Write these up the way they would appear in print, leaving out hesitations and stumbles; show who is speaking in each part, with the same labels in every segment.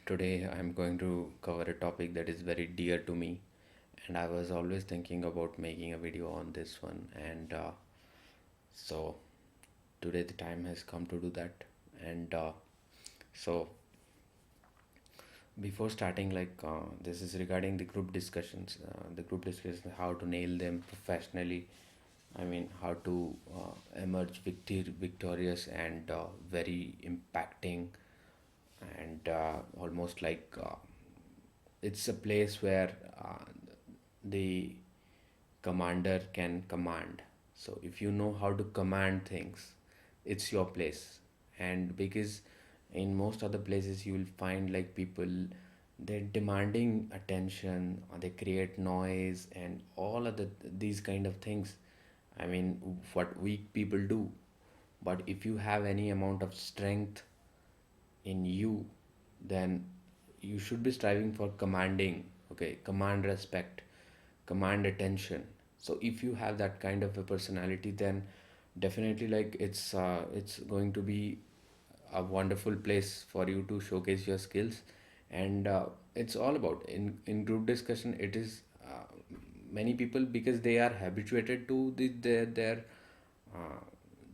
Speaker 1: Today I'm going to cover a topic that is very dear to me, and I was always thinking about making a video on this one. And so today the time has come to do that. And so before starting, this is regarding the group discussions. The group discussions, how to nail them professionally. I mean, how to emerge victorious and very impacting and almost it's a place where the commander can command. So if you know how to command things, it's your place. And because in most other places you will find like people, they're demanding attention, or they create noise and all of these kind of things. I mean, what weak people do. But if you have any amount of strength in you, then you should be striving for commanding, okay, command respect, command attention. So if you have that kind of a personality, then definitely it's going to be a wonderful place for you to showcase your skills. And it's all about in group discussion. It is many people, because they are habituated to uh,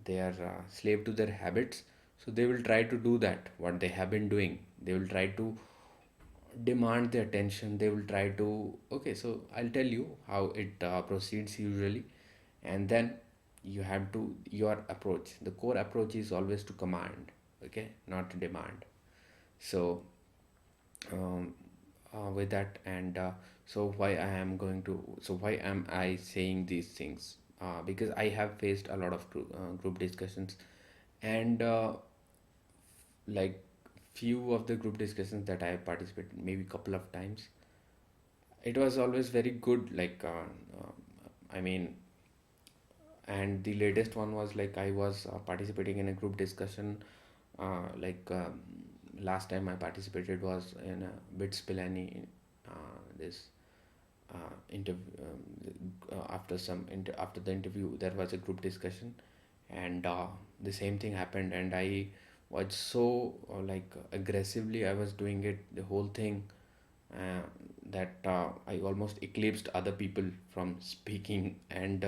Speaker 1: they are slave to their habits, so they will try to do that what they have been doing. They will try to demand the attention. They will try to, okay, so I'll tell you how it proceeds usually. And then you have to, your approach, the core approach is always to command, okay, not to demand. So um, with that, and so why am I saying these things? Because I have faced a lot of group discussions, and like few of the group discussions that I have participated, maybe couple of times, it was always very good. I mean, and the latest one was like I was participating in a group discussion. Last time I participated was in a bit Spillani. This interview after the interview, there was a group discussion, and the same thing happened, and I was so aggressively I was doing it, the whole thing, uh, that I almost eclipsed other people from speaking. And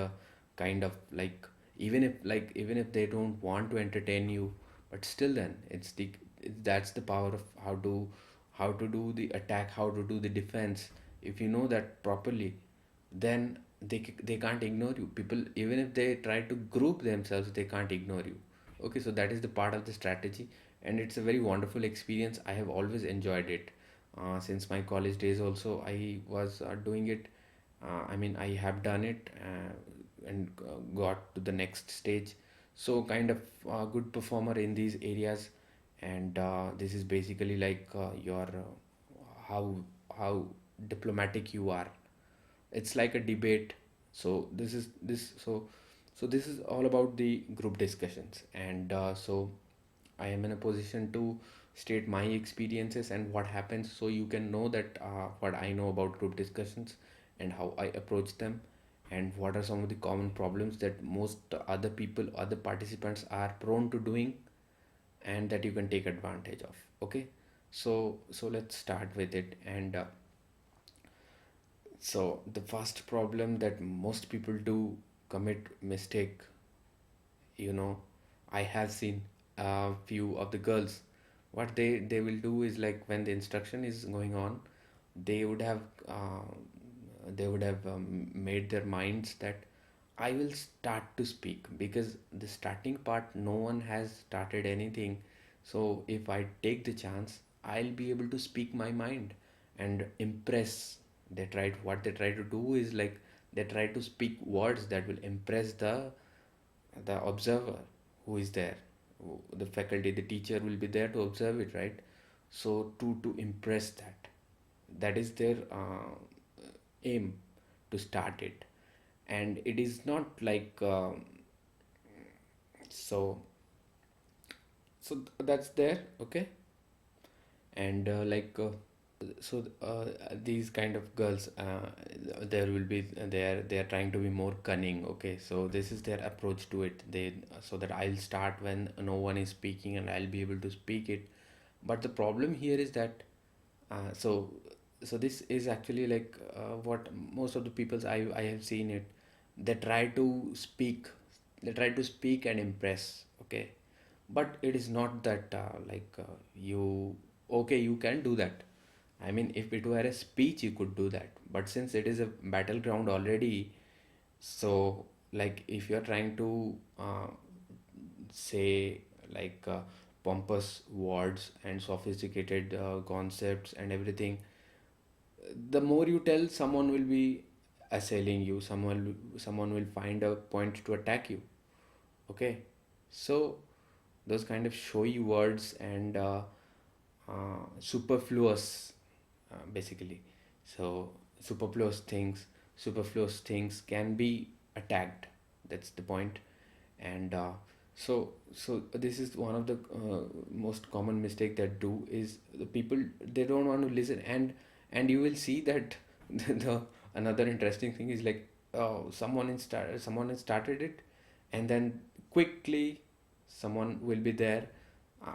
Speaker 1: kind of like, even if they don't want to entertain you, but still then that's the power of how to do the attack, how to do the defense. If you know that properly, then they can't ignore you. People, even if they try to group themselves, they can't ignore you. Okay, so that is the part of the strategy, and it's a very wonderful experience. I have always enjoyed it. Since my college days also, I was doing it. I mean, I have done it, and got to the next stage. So kind of a good performer in these areas. And this is basically like your how diplomatic you are. It's like a debate. So this is all about the group discussions. And so I am in a position to state my experiences and what happens, so you can know that what I know about group discussions and how I approach them, and what are some of the common problems that most other people, other participants are prone to doing, and that you can take advantage of. Okay, so let's start with it. And so the first problem that most people do commit mistake, you know, I have seen a few of the girls. What they will do is, like, when the instruction is going on, they would have made their minds that I will start to speak, because the starting part, no one has started anything. So if I take the chance, I'll be able to speak my mind and impress. What they try to do is, like, they try to speak words that will impress the observer who is there. The faculty, the teacher will be there to observe it, right? So to impress that is their aim, to start it. And it is not like so that's there. Okay. And these kind of girls, there will be they are trying to be more cunning. Okay, so this is their approach to it. They So that I'll start when no one is speaking and I'll be able to speak it. But the problem here is that So this is actually like what most of the people's I have seen it. They try to speak, they try to speak and impress. Okay, but it is not that you, okay, you can do that. I mean, if it were a speech, you could do that. But since it is a battleground already, so like if you're trying to say pompous words and sophisticated concepts and everything, the more you tell, someone will be assailing you. Someone will find a point to attack you. Okay, so those kind of showy words and superfluous, basically. So superfluous things can be attacked. That's the point. And so this is one of the most common mistake that do is the people, they don't want to listen. And you will see that the another interesting thing is like, someone has started it, and then quickly someone will be there,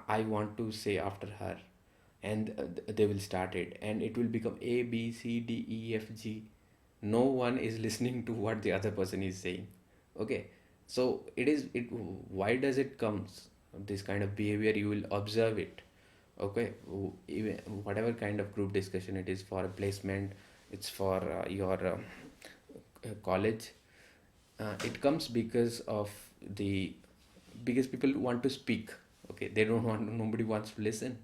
Speaker 1: I want to say after her, and they will start it, and it will become A B C D E F G. No one is listening to what the other person is saying. Okay, so it, why does it comes, this kind of behavior? You will observe it. Okay, even whatever kind of group discussion it is, for a placement, it's for your college, it comes because of the, because people want to speak. Okay, they don't want, nobody wants to listen.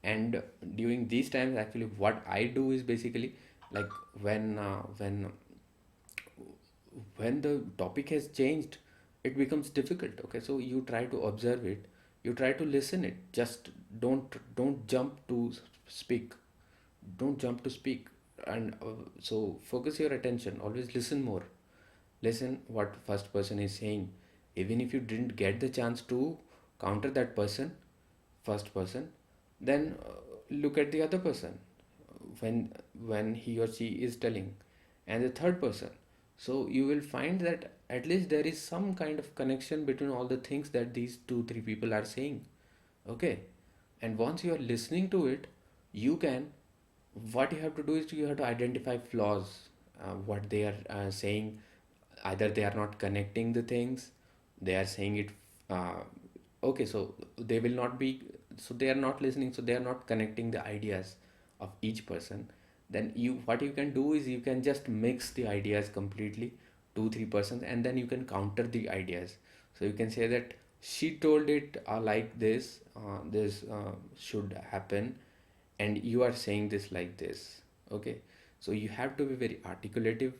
Speaker 1: And during these times, actually what I do is basically like, when the topic has changed, it becomes difficult. Okay, so you try to observe it, you try to listen it, just don't jump to speak, don't jump to speak. And so focus your attention, always listen more. Listen what first person is saying. Even if you didn't get the chance to counter that person, first person, then look at the other person when he or she is telling, and the third person. So you will find that at least there is some kind of connection between all the things that these two three people are saying. Okay, and once you are listening to it, you can, what you have to do is you have to identify flaws, what they are saying. Either they are not connecting the things, they are saying it, uh, okay, so they will not be, so they are not listening, so they are not connecting the ideas of each person. Then you, what you can do is you can just mix the ideas completely, two three persons, and then you can counter the ideas. So you can say that she told it like this, this should happen, and you are saying this like this. Okay, so you have to be very articulative,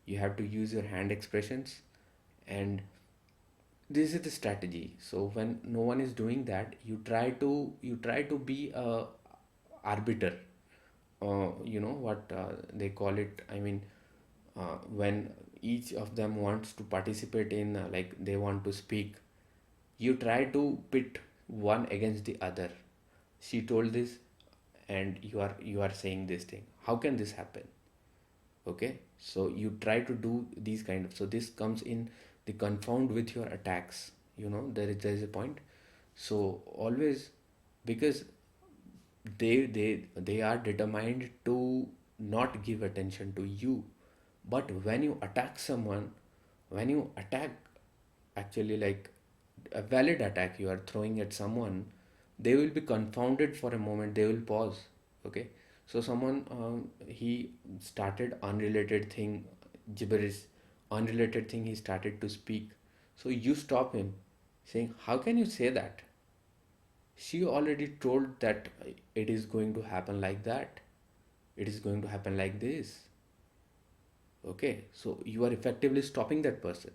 Speaker 1: you have to use your hand expressions, and this is the strategy. So when no one is doing that, you try to be a arbiter. You know what they call it, I mean, when each of them wants to participate in, like they want to speak, you try to pit one against the other. She told this, and you are saying this thing, how can this happen? Okay, so you try to do these kind of, so this comes in the confound with your attacks. There is a point. So always, because they are determined to not give attention to you. But when you attack someone, when you attack, actually like a valid attack you are throwing at someone, they will be confounded for a moment, they will pause. Okay, so someone, he started unrelated thing, gibberish, unrelated thing he started to speak. So you stop him, saying, how can you say that? She already told that it is going to happen like that, it is going to happen like this. Okay, so you are effectively stopping that person.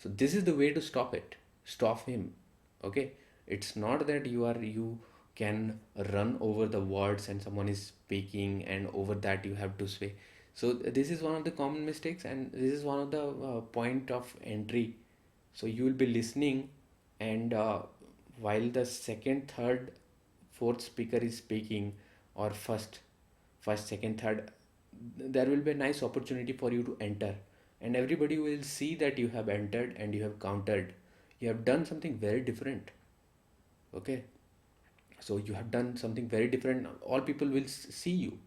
Speaker 1: So this is the way to stop it, stop him. Okay, it's not that you can run over the words and someone is speaking and over that you have to sway. So this is one of the common mistakes, and this is one of the point of entry. So you will be listening, and while the second, third, fourth speaker is speaking, or first, second, third, there will be a nice opportunity for you to enter, and everybody will see that you have entered and you have countered. You have done something very different. Okay, So you have done something very different. All people will see you.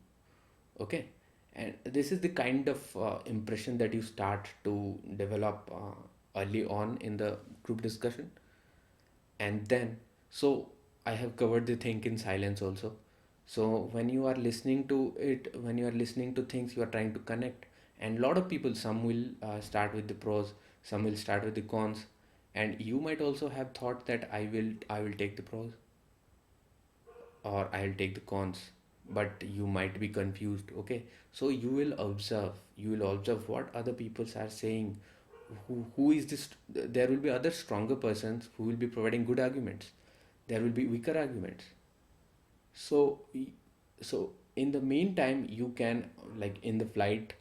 Speaker 1: Okay. And this is the kind of impression that you start to develop early on in the group discussion. And then, so I have covered the think in silence also. So when you are listening to it, when you are listening to things, you are trying to connect. And a lot of people, some will start with the pros, some will start with the cons. And you might also have thought that I will take the pros, or I'll take the cons, but you might be confused. Okay, so you will observe what other people are saying. Who is this? There will be other stronger persons who will be providing good arguments. There will be weaker arguments. So so in the meantime, you can, like in the flight,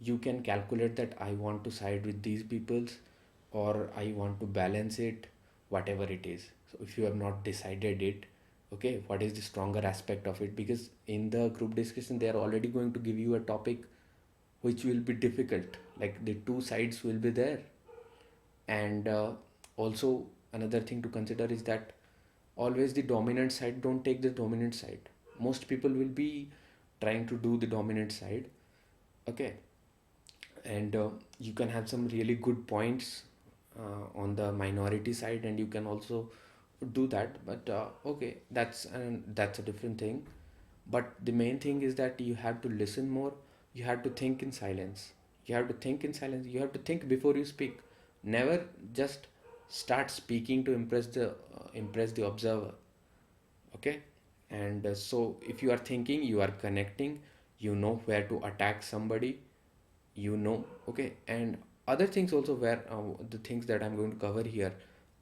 Speaker 1: you can calculate that I want to side with these peoples, or I want to balance it, whatever it is. So if you have not decided it, okay, what is the stronger aspect of it? Because in the group discussion, they are already going to give you a topic which will be difficult. Like the two sides will be there. And also another thing to consider is that always the dominant side don't take the dominant side. Most people will be trying to do the dominant side. Okay. And you can have some really good points on the minority side, and you can also do that. But okay, that's a different thing. But the main thing is that you have to listen more. You have to think in silence. You have to think in silence. You have to think before you speak. Never just start speaking to impress the observer. Okay. And so if you are thinking, you are connecting, you know where to attack somebody, okay. And other things also, where the things that I'm going to cover here,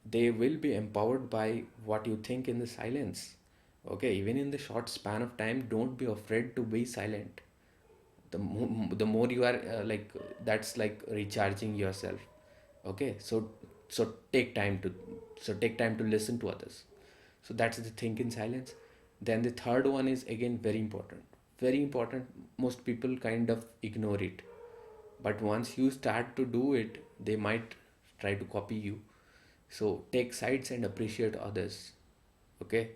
Speaker 1: they will be empowered by what you think in the silence. Okay, even in the short span of time, don't be afraid to be silent. The more you are that's like recharging yourself. Okay, so take time to take time to listen to others. So that's the think in silence. Then the third one is again very important, very important. Most people kind of ignore it, but once you start to do it, they might try to copy you. So take sides and appreciate others. Okay.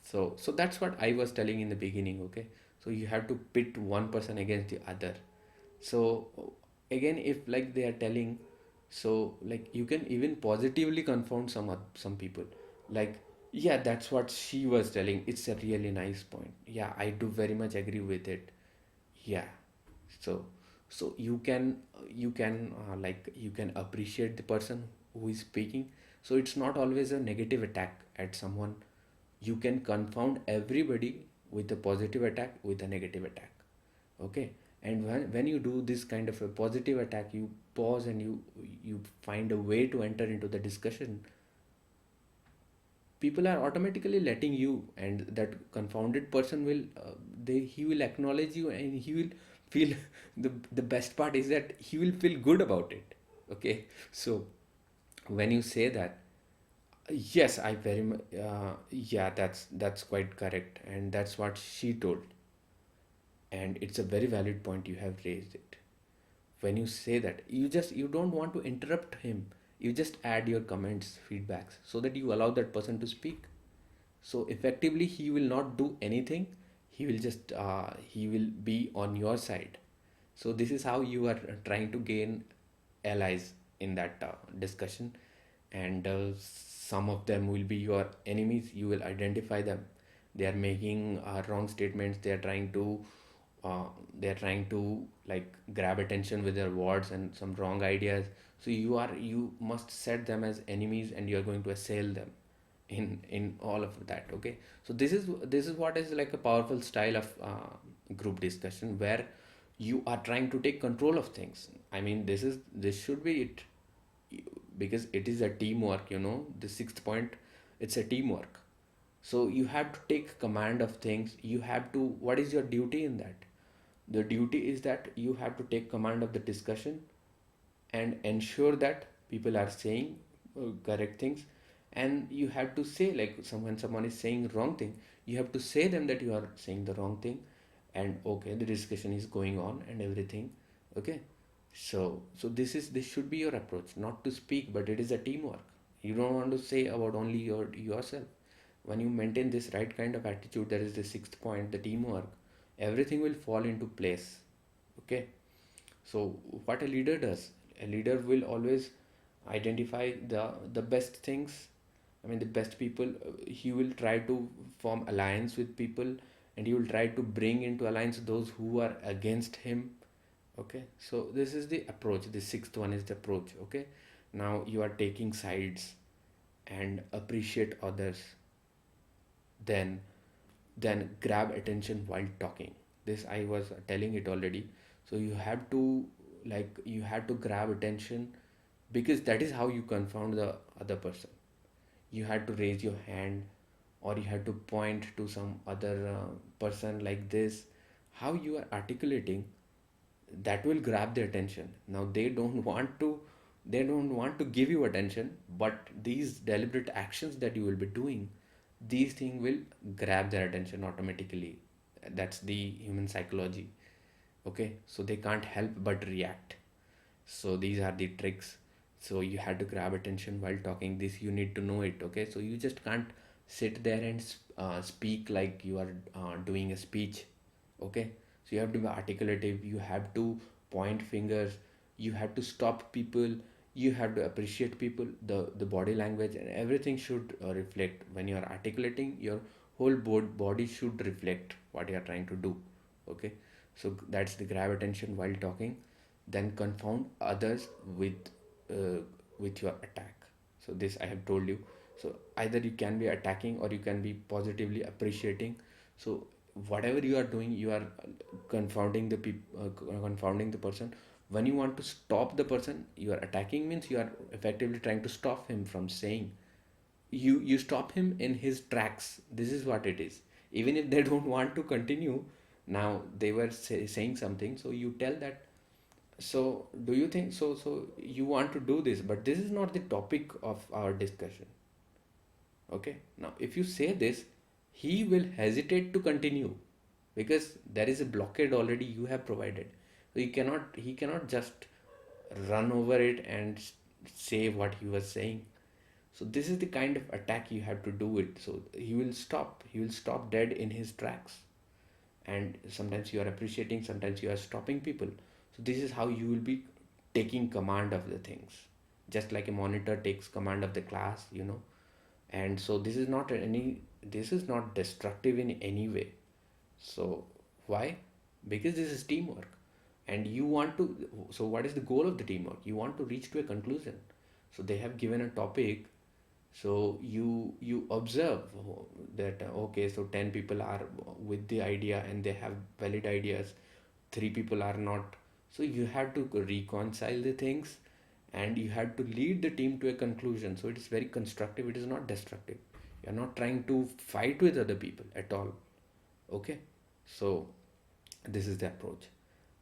Speaker 1: So that's what I was telling in the beginning. Okay, so you have to pit one person against the other. So again, if like they are telling, so like you can even positively confound some people. Like, yeah, that's what she was telling, it's a really nice point, yeah, I do very much agree with it. Yeah. So so you can appreciate the person who is speaking. So it's not always a negative attack at someone. You can confound everybody with a positive attack, with a negative attack. Okay. And when you do this kind of a positive attack, you pause and you find a way to enter into the discussion. People are automatically letting you, and that confounded person will he will acknowledge you, and he will feel the best part is that he will feel good about it. Okay. So when you say that, yes, I very much, yeah, that's quite correct, and that's what she told. And it's a very valid point you have raised it. When you say that, you don't want to interrupt him, you just add your comments, feedbacks, so that you allow that person to speak. So effectively, he will not do anything. He will be on your side. So this is how you are trying to gain allies in that discussion. And some of them will be your enemies. You will identify them. They are making wrong statements. Uh, they are trying to like grab attention with their words and some wrong ideas. So you must set them as enemies, and you are going to assail them in all of that. Okay. So this is what is like a powerful style of group discussion, where you are trying to take control of things. I mean, this should be it, because it is a teamwork. The sixth point, it's a teamwork. So you have to take command of things. You have to, what is your duty in that? The duty is that you have to take command of the discussion and ensure that people are saying correct things. And you have to say, like, when someone is saying wrong thing, you have to say them that you are saying the wrong thing. And okay, the discussion is going on and everything. Okay. So this should be your approach, not to speak, but it is a teamwork. You don't want to say about only yourself. when you maintain this right kind of attitude, there is the sixth point, the teamwork, everything will fall into place. Okay, so what a leader does, a leader will always identify the best things, I mean the best people. He will try to form alliance with people, and he will try to bring into alliance those who are against him. Okay, so this is the approach, the sixth one is the approach. Okay, now you are taking sides and appreciate others, then grab attention while talking. This I was telling it already. So you have to, like, you have to grab attention, because that is how you confound the other person. You had to raise your hand, or you had to point to some other person like this. How you are articulating, that will grab their attention. Now they don't want to give you attention, but these deliberate actions that you will be doing, these things will grab their attention automatically. That's the human psychology. Okay, so they can't help but react. So these are the tricks. So you had to grab attention while talking, this you need to know it. Okay, so you just can't sit there and speak like you are doing a speech. Okay, so you have to be articulative, you have to point fingers, you have to stop people, you have to appreciate people. The body language and everything should reflect. When you are articulating, your whole body should reflect what you are trying to do. Okay, so that's the grab attention while talking. Then confound others uh, with your attack. So this I have told you. So either you can be attacking, or you can be positively appreciating. So whatever you are doing, you are confounding the person. When you want to stop the person, you are attacking, means you are effectively trying to stop him from saying. You stop him in his tracks. This is what it is. Even if they don't want to continue, now they were saying something, so you tell that, so do you think so, you want to do this, but this is not the topic of our discussion. Okay, now if you say this, he will hesitate to continue, because there is a blockade already you have provided. So he cannot just run over it and say what he was saying. So this is the kind of attack you have to do it. So he will stop dead in his tracks. And sometimes you are appreciating, sometimes you are stopping people. So this is how you will be taking command of the things, just like a monitor takes command of the class, and so this is not destructive in any way. So why? Because this is teamwork, and you want to. So what is the goal of the teamwork? You want to reach to a conclusion. So they have given a topic. So you observe that, okay, so 10 people are with the idea and they have valid ideas, 3 people are not. So you have to reconcile the things, and you have to lead the team to a conclusion. So it is very constructive, it is not destructive. You're not trying to fight with other people at all. Okay, so this is the approach.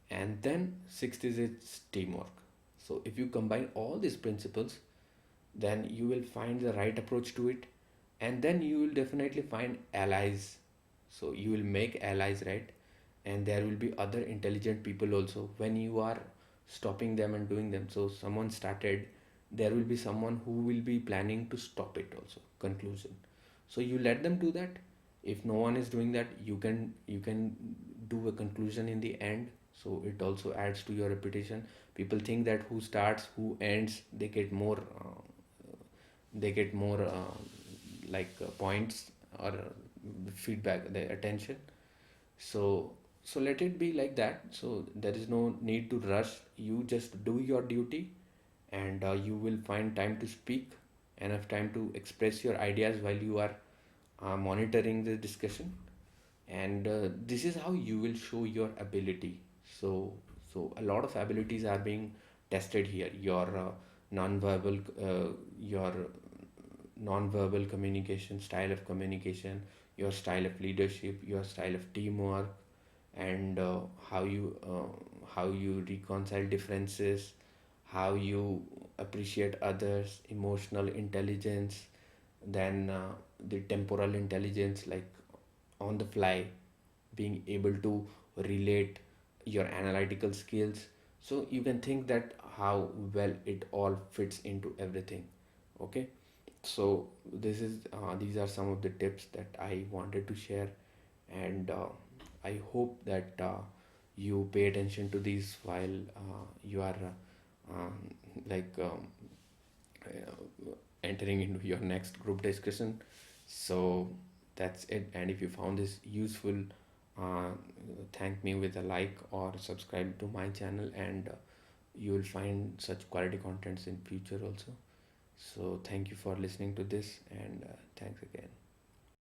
Speaker 1: And then sixth is its teamwork. So if you combine all these principles, then you will find the right approach to it, and then you will definitely find allies. So you will make allies, right? And there will be other intelligent people also when you are stopping them and doing them. So someone started, there will be someone who will be planning to stop it also. Conclusion. So you let them do that. If no one is doing that, you can do a conclusion in the end. So it also adds to your reputation. People think that who starts, who ends, they get more points, or feedback, the attention. So let it be like that. So there is no need to rush. You just do your duty, and you will find time to speak, enough time to express your ideas while you are monitoring the discussion. And this is how you will show your ability. So a lot of abilities are being tested here. Non-verbal your non-verbal communication, style of communication, your style of leadership, your style of teamwork, and how you reconcile differences, how you appreciate others, emotional intelligence, then the temporal intelligence, like on the fly, being able to relate, your analytical skills. So you can think that how well it all fits into everything. Okay, So these are some of the tips that I wanted to share, and I hope that you pay attention to these while you are like entering into your next group discussion. So that's it. And if you found this useful, uh, thank me with a like or subscribe to my channel, and you will find such quality contents in future also. So thank you for listening to this, and thanks again.